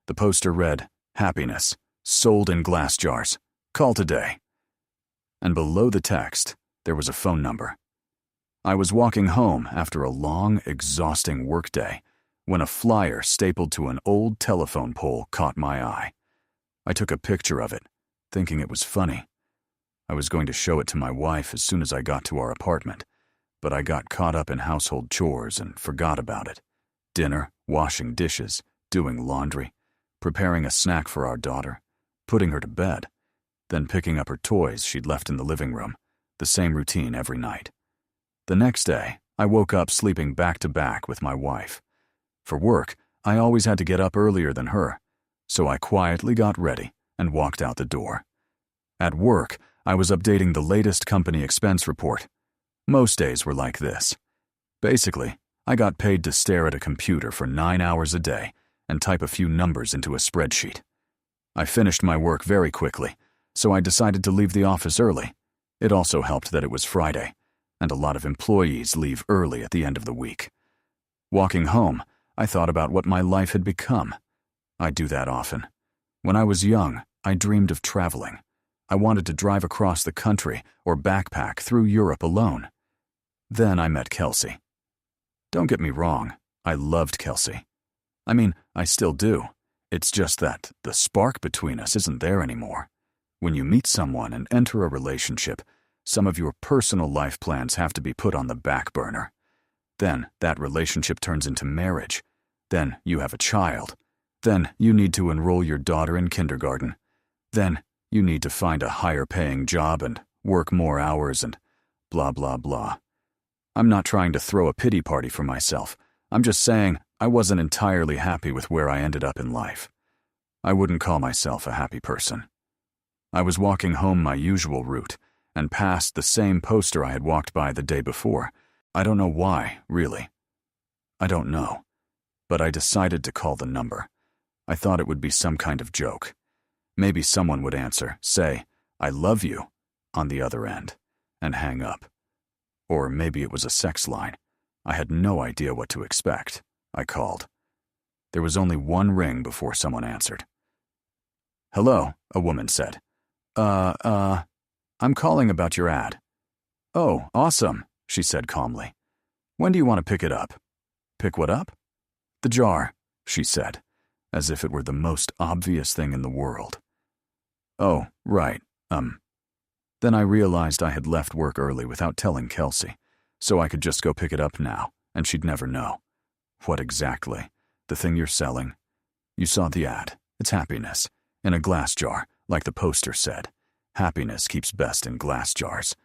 The poster read, "Happiness, sold in glass jars. Call today." And below the text, there was a phone number. I was walking home after a long, exhausting workday when a flyer stapled to an old telephone pole caught my eye. I took a picture of it, thinking it was funny. I was going to show it to my wife as soon as I got to our apartment, but I got caught up in household chores and forgot about it. Dinner, washing dishes, doing laundry, preparing a snack for our daughter, putting her to bed, then picking up her toys she'd left in the living room, the same routine every night. The next day, I woke up sleeping back-to-back with my wife. For work, I always had to get up earlier than her, so I quietly got ready and walked out the door. At work, I was updating the latest company expense report. Most days were like this. Basically, I got paid to stare at a computer for 9 hours a day and type a few numbers into a spreadsheet. I finished my work very quickly, so I decided to leave the office early. It also helped that it was Friday, and a lot of employees leave early at the end of the week. Walking home, I thought about what my life had become. I do that often. When I was young, I dreamed of traveling. I wanted to drive across the country or backpack through Europe alone. Then I met Kelsey. Don't get me wrong, I loved Kelsey. I mean, I still do. It's just that the spark between us isn't there anymore. When you meet someone and enter a relationship, some of your personal life plans have to be put on the back burner. Then that relationship turns into marriage. Then you have a child. Then you need to enroll your daughter in kindergarten. Then you need to find a higher-paying job and work more hours and blah, blah, blah. I'm not trying to throw a pity party for myself. I'm just saying I wasn't entirely happy with where I ended up in life. I wouldn't call myself a happy person. I was walking home my usual route and passed the same poster I had walked by the day before. I don't know why, really. I don't know. But I decided to call the number. I thought it would be some kind of joke. Maybe someone would answer, say, "I love you," on the other end, and hang up. Or maybe it was a sex line. I had no idea what to expect. I called. There was only one ring before someone answered. "Hello," a woman said. I'm calling about your ad." "Oh, awesome," she said calmly. "When do you want to pick it up?" "Pick what up?" "The jar," she said, as if it were the most obvious thing in the world. "Oh, right, Then I realized I had left work early without telling Kelsey, so I could just go pick it up now, and she'd never know. What exactly? The thing you're selling? You saw the ad. It's happiness. In a glass jar, like the poster said. Happiness keeps best in glass jars.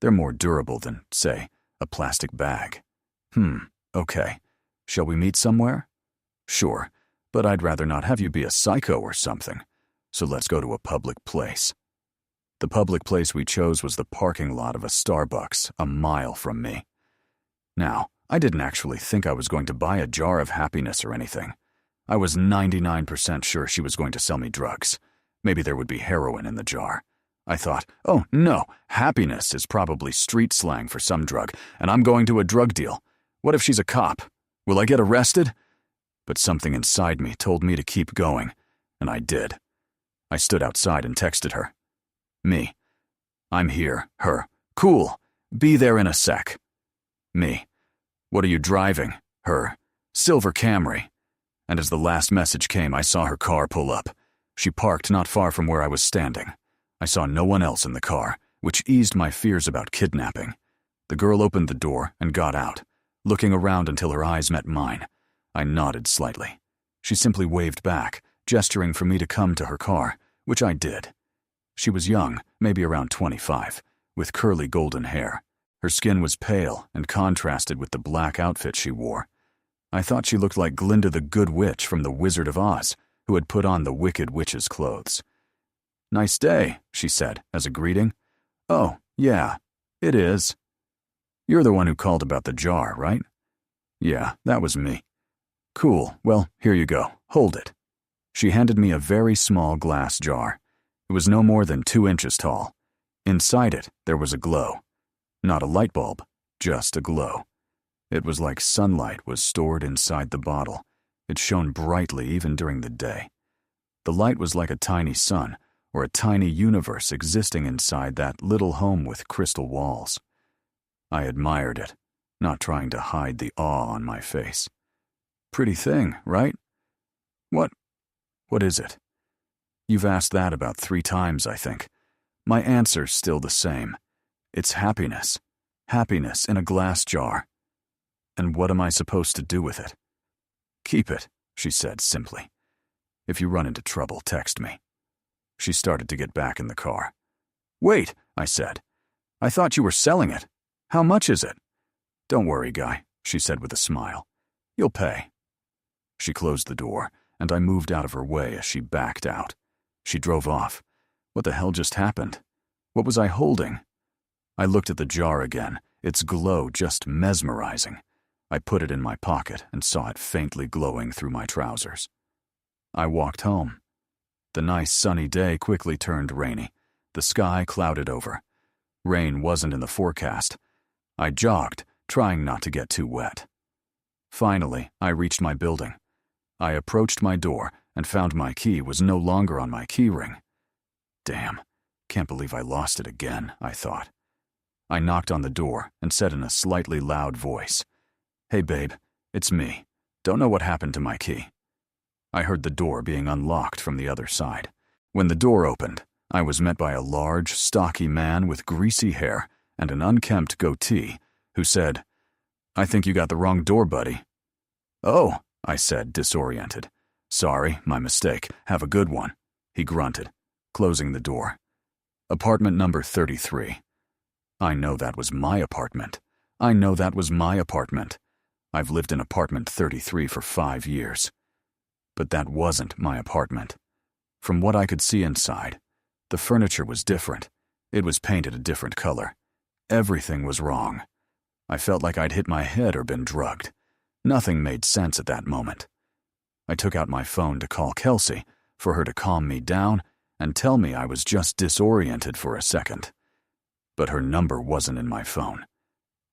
They're more durable than, say, a plastic bag. Okay. Shall we meet somewhere? Sure, but I'd rather not have you be a psycho or something. So let's go to a public place. The public place we chose was the parking lot of a Starbucks a mile from me. Now, I didn't actually think I was going to buy a jar of happiness or anything. I was 99% sure she was going to sell me drugs. Maybe there would be heroin in the jar. I thought, oh no, happiness is probably street slang for some drug, and I'm going to a drug deal. What if she's a cop? Will I get arrested? But something inside me told me to keep going, and I did. I stood outside and texted her. Me. I'm here. Her. Cool. Be there in a sec. Me. What are you driving? Her. Silver Camry. And as the last message came, I saw her car pull up. She parked not far from where I was standing. I saw no one else in the car, which eased my fears about kidnapping. The girl opened the door and got out, looking around until her eyes met mine. I nodded slightly. She simply waved back, gesturing for me to come to her car, which I did. She was young, maybe around 25, with curly golden hair. Her skin was pale and contrasted with the black outfit she wore. I thought she looked like Glinda the Good Witch from The Wizard of Oz, who had put on the Wicked Witch's clothes. "Nice day," she said, as a greeting. "Oh, yeah, it is." "You're the one who called about the jar, right?" "Yeah, that was me." "Cool, well, here you go. Hold it." She handed me a very small glass jar. It was no more than 2 inches tall. Inside it, there was a glow. Not a light bulb, just a glow. It was like sunlight was stored inside the bottle. It shone brightly even during the day. The light was like a tiny sun, or a tiny universe existing inside that little home with crystal walls. I admired it, not trying to hide the awe on my face. Pretty thing, right? What is it? You've asked that about 3 times, I think. My answer's still the same. It's happiness. Happiness in a glass jar. And what am I supposed to do with it? Keep it, she said simply. If you run into trouble, text me. She started to get back in the car. Wait, I said. I thought you were selling it. How much is it? Don't worry, Guy, she said with a smile. You'll pay. She closed the door, and I moved out of her way as she backed out. She drove off. What the hell just happened? What was I holding? I looked at the jar again, its glow just mesmerizing. I put it in my pocket and saw it faintly glowing through my trousers. I walked home. The nice sunny day quickly turned rainy. The sky clouded over. Rain wasn't in the forecast. I jogged, trying not to get too wet. Finally, I reached my building. I approached my door and found my key was no longer on my keyring. Damn, can't believe I lost it again, I thought. I knocked on the door and said in a slightly loud voice, Hey babe, it's me. Don't know what happened to my key. I heard the door being unlocked from the other side. When the door opened, I was met by a large, stocky man with greasy hair and an unkempt goatee who said, I think you got the wrong door, buddy. Oh, I said, disoriented. Sorry, my mistake. Have a good one, he grunted, closing the door. Apartment number 33. I know that was my apartment. I know that was my apartment. I've lived in apartment 33 for 5 years. But that wasn't my apartment. From what I could see inside, the furniture was different. It was painted a different color. Everything was wrong. I felt like I'd hit my head or been drugged. Nothing made sense at that moment. I took out my phone to call Kelsey for her to calm me down and tell me I was just disoriented for a second. But her number wasn't in my phone.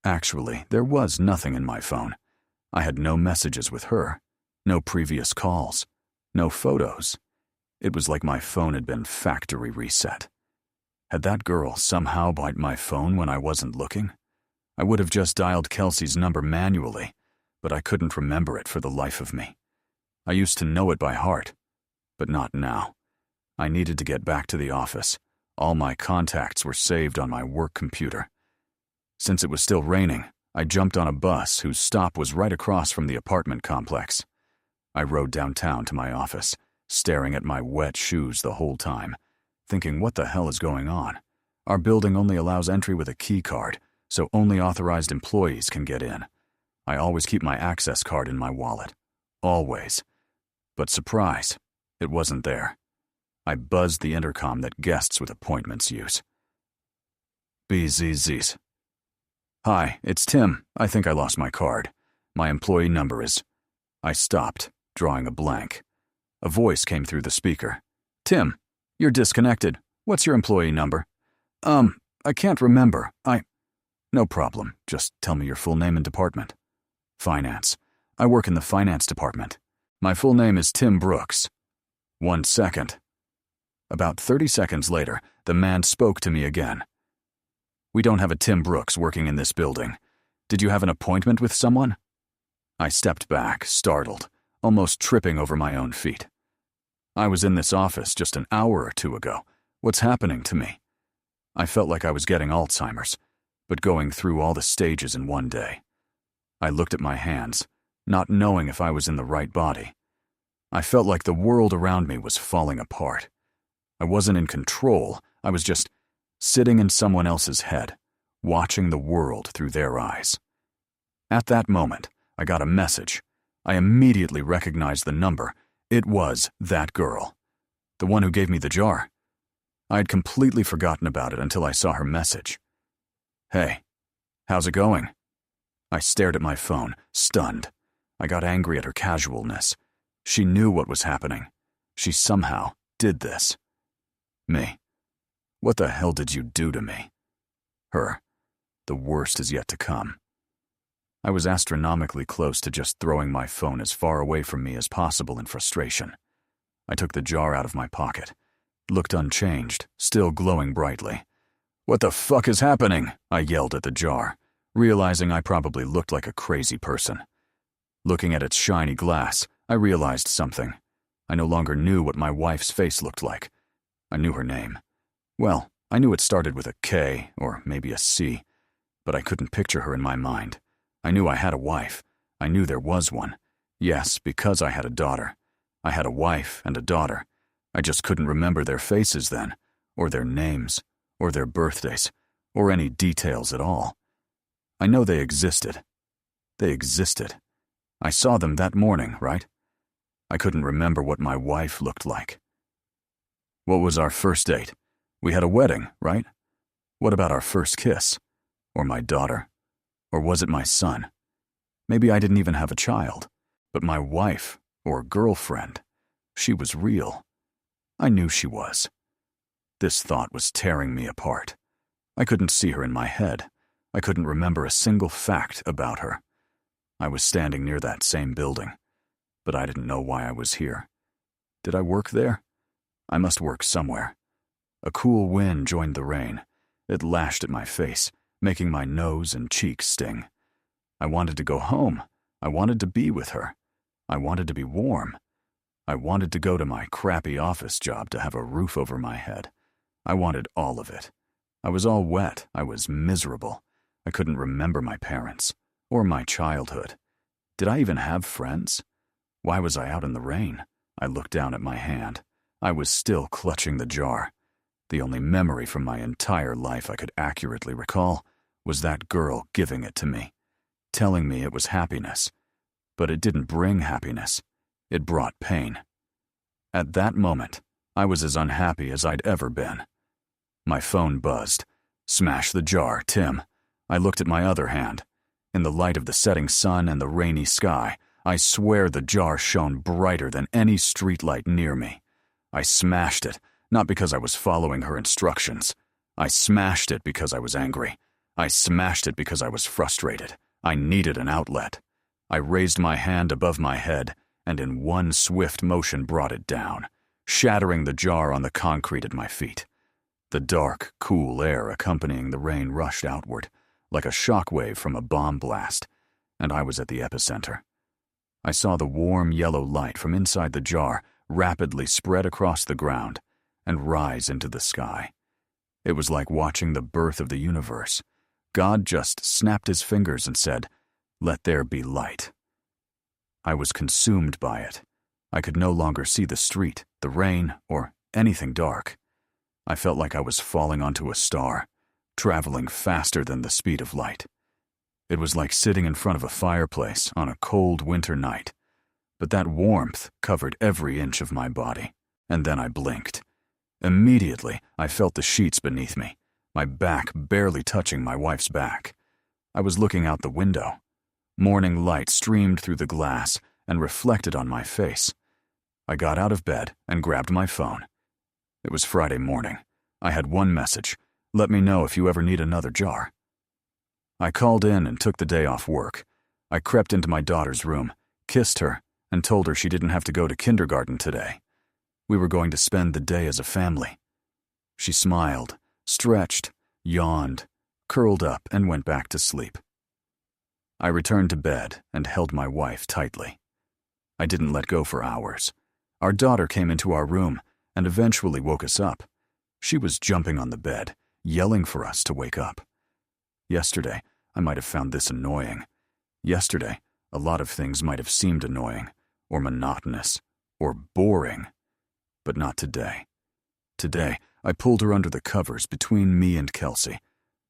Actually, there was nothing in my phone. I had no messages with her, no previous calls, no photos. It was like my phone had been factory reset. Had that girl somehow bought my phone when I wasn't looking? I would have just dialed Kelsey's number manually, but I couldn't remember it for the life of me. I used to know it by heart, but not now. I needed to get back to the office. All my contacts were saved on my work computer. Since it was still raining, I jumped on a bus whose stop was right across from the apartment complex. I rode downtown to my office, staring at my wet shoes the whole time, thinking what the hell is going on? Our building only allows entry with a key card, so only authorized employees can get in. I always keep my access card in my wallet. Always. But surprise, it wasn't there. I buzzed the intercom that guests with appointments use. BZZs. Hi, it's Tim. I think I lost my card. My employee number is... I stopped, drawing a blank. A voice came through the speaker. Tim, you're disconnected. What's your employee number? I can't remember. No problem. Just tell me your full name and department. Finance. I work in the finance department. My full name is Tim Brooks. 1 second. About 30 seconds later, the man spoke to me again. We don't have a Tim Brooks working in this building. Did you have an appointment with someone? I stepped back, startled, almost tripping over my own feet. I was in this office just an hour or 2 ago. What's happening to me? I felt like I was getting Alzheimer's, but going through all the stages in one day. I looked at my hands, not knowing if I was in the right body. I felt like the world around me was falling apart. I wasn't in control. I was just sitting in someone else's head, watching the world through their eyes. At that moment, I got a message. I immediately recognized the number. It was that girl, the one who gave me the jar. I had completely forgotten about it until I saw her message. Hey, how's it going? I stared at my phone, stunned. I got angry at her casualness. She knew what was happening. She somehow did this. Me. What the hell did you do to me? Her. The worst is yet to come. I was astronomically close to just throwing my phone as far away from me as possible in frustration. I took the jar out of my pocket. It looked unchanged, still glowing brightly. "What the fuck is happening?" I yelled at the jar, realizing I probably looked like a crazy person. Looking at its shiny glass, I realized something. I no longer knew what my wife's face looked like. I knew her name. Well, I knew it started with a K, or maybe a C, but I couldn't picture her in my mind. I knew I had a wife. I knew there was one. Yes, because I had a daughter. I had a wife and a daughter. I just couldn't remember their faces then, or their names, or their birthdays, or any details at all. I know they existed. They existed. I saw them that morning, right? I couldn't remember what my wife looked like. What was our first date? We had a wedding, right? What about our first kiss? Or my daughter? Or was it my son? Maybe I didn't even have a child, but my wife, or girlfriend, she was real. I knew she was. This thought was tearing me apart. I couldn't see her in my head. I couldn't remember a single fact about her. I was standing near that same building, but I didn't know why I was here. Did I work there? I must work somewhere. A cool wind joined the rain. It lashed at my face, making my nose and cheeks sting. I wanted to go home. I wanted to be with her. I wanted to be warm. I wanted to go to my crappy office job to have a roof over my head. I wanted all of it. I was all wet. I was miserable. I couldn't remember my parents, or my childhood. Did I even have friends? Why was I out in the rain? I looked down at my hand. I was still clutching the jar. The only memory from my entire life I could accurately recall was that girl giving it to me, telling me it was happiness. But it didn't bring happiness. It brought pain. At that moment, I was as unhappy as I'd ever been. My phone buzzed. Smash the jar, Tim. I looked at my other hand. In the light of the setting sun and the rainy sky, I swear the jar shone brighter than any streetlight near me. I smashed it, not because I was following her instructions. I smashed it because I was angry. I smashed it because I was frustrated. I needed an outlet. I raised my hand above my head and in one swift motion brought it down, shattering the jar on the concrete at my feet. The dark, cool air accompanying the rain rushed outward, like a shockwave from a bomb blast, and I was at the epicenter. I saw the warm yellow light from inside the jar rapidly spread across the ground and rise into the sky. It was like watching the birth of the universe. God just snapped his fingers and said, "Let there be light." I was consumed by it. I could no longer see the street, the rain, or anything dark. I felt like I was falling onto a star, traveling faster than the speed of light. It was like sitting in front of a fireplace on a cold winter night, but that warmth covered every inch of my body, and then I blinked. Immediately, I felt the sheets beneath me, my back barely touching my wife's back. I was looking out the window. Morning light streamed through the glass and reflected on my face. I got out of bed and grabbed my phone. It was Friday morning. I had one message: "Let me know if you ever need another jar." I called in and took the day off work. I crept into my daughter's room, kissed her, and told her she didn't have to go to kindergarten today. We were going to spend the day as a family. She smiled, stretched, yawned, curled up, and went back to sleep. I returned to bed and held my wife tightly. I didn't let go for hours. Our daughter came into our room and eventually woke us up. She was jumping on the bed, yelling for us to wake up. Yesterday, I might have found this annoying. Yesterday, a lot of things might have seemed annoying, or monotonous, or boring. But not today. Today, I pulled her under the covers between me and Kelsey.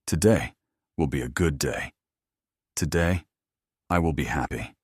Today will be a good day. Today, I will be happy.